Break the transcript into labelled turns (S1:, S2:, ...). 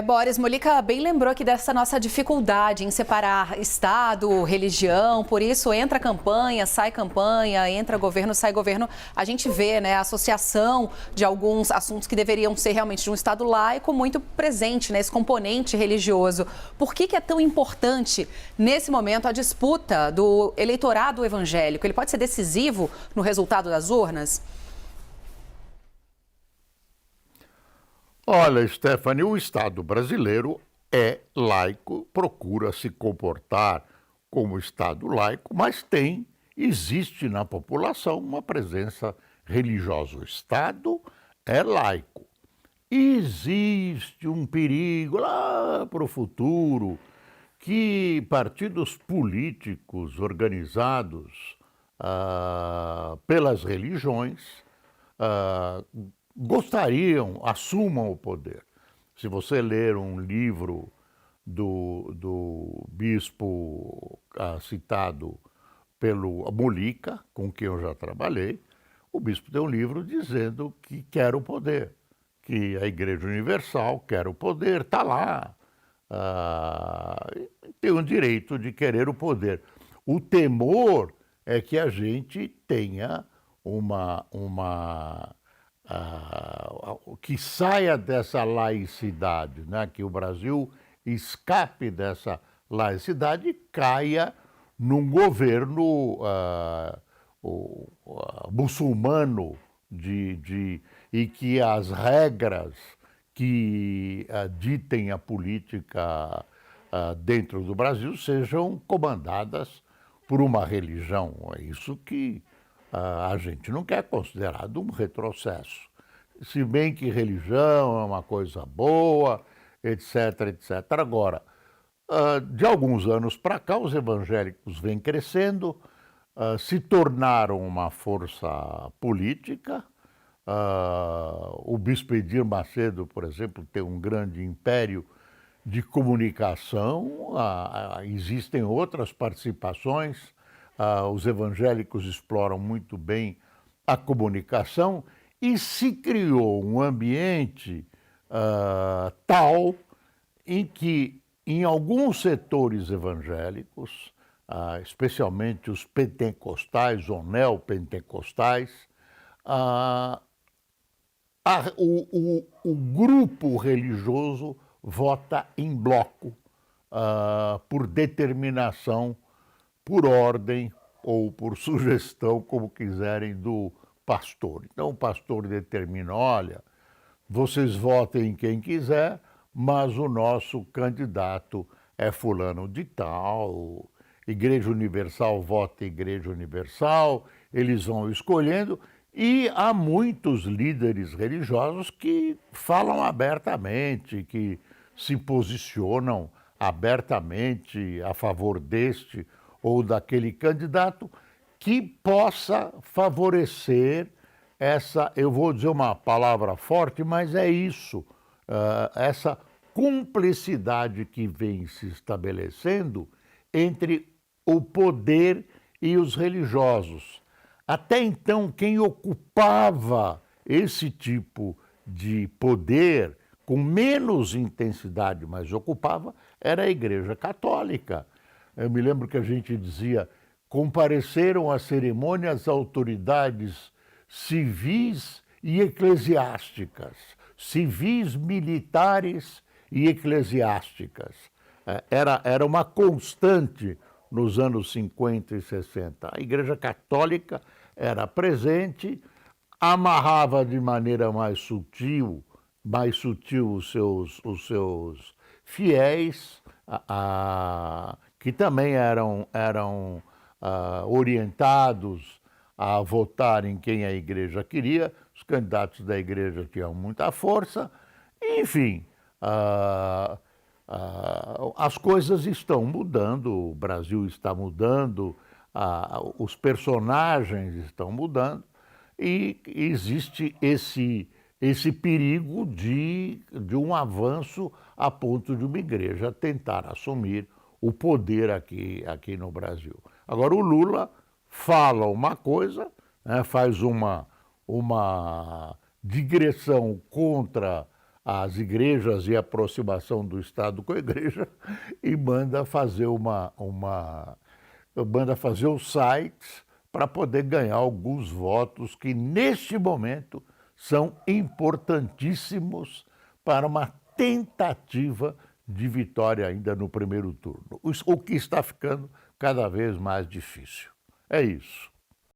S1: Boris, Molica bem lembrou aqui dessa nossa dificuldade em separar Estado, religião, por isso entra campanha, entra governo, sai governo. A gente vê, né, a associação de alguns assuntos que deveriam ser realmente de um Estado laico muito presente, né, esse componente religioso. Por que é tão importante, nesse momento, a disputa do eleitorado evangélico? Ele pode ser decisivo no resultado das urnas?
S2: Olha, Stephanie, o Estado brasileiro é laico, procura se comportar como Estado laico, mas existe na população uma presença religiosa. O Estado é laico. Existe um perigo lá para o futuro que partidos políticos organizados pelas religiões assumam o poder. Se você ler um livro do bispo citado pelo Molica, com quem eu já trabalhei, o bispo tem um livro dizendo que quer o poder, que a Igreja Universal quer o poder, está lá, tem o direito de querer o poder. O temor é que a gente tenha que saia dessa laicidade, né? Que o Brasil escape dessa laicidade e caia num governo muçulmano e que as regras que ditem a política dentro do Brasil sejam comandadas por uma religião. É isso que a gente não quer, considerado um retrocesso. Se bem que religião é uma coisa boa, etc, etc. Agora, de alguns anos para cá, os evangélicos vêm crescendo, se tornaram uma força política. O bispo Edir Macedo, por exemplo, tem um grande império de comunicação, existem outras participações. Os evangélicos exploram muito bem a comunicação e se criou um ambiente tal em que, em alguns setores evangélicos, especialmente os pentecostais ou neopentecostais, o grupo religioso vota em bloco por determinação, por ordem ou por sugestão, como quiserem, do pastor. Então o pastor determina, olha, vocês votem em quem quiser, mas o nosso candidato é fulano de tal, Igreja Universal vota Igreja Universal, eles vão escolhendo, e há muitos líderes religiosos que falam abertamente, que se posicionam abertamente a favor deste ou daquele candidato que possa favorecer eu vou dizer uma palavra forte, mas é isso, essa cumplicidade que vem se estabelecendo entre o poder e os religiosos. Até então, quem ocupava esse tipo de poder, com menos intensidade, mas ocupava, era a Igreja Católica. Eu me lembro que a gente dizia, compareceram à cerimônia as autoridades civis e eclesiásticas, civis, militares e eclesiásticas. Era uma constante nos anos 50 e 60. A Igreja Católica era presente, amarrava de maneira mais sutil os seus fiéis, que também eram orientados a votar em quem a igreja queria. Os candidatos da igreja tinham muita força. Enfim, as coisas estão mudando, o Brasil está mudando, os personagens estão mudando e existe esse perigo de um avanço a ponto de uma igreja tentar assumir o poder aqui no Brasil. Agora, o Lula fala uma coisa, né, faz uma digressão contra as igrejas e a aproximação do Estado com a igreja e manda fazer manda fazer os sites para poder ganhar alguns votos que, neste momento, são importantíssimos para uma tentativa de vitória ainda no primeiro turno, o que está ficando cada vez mais difícil. É isso.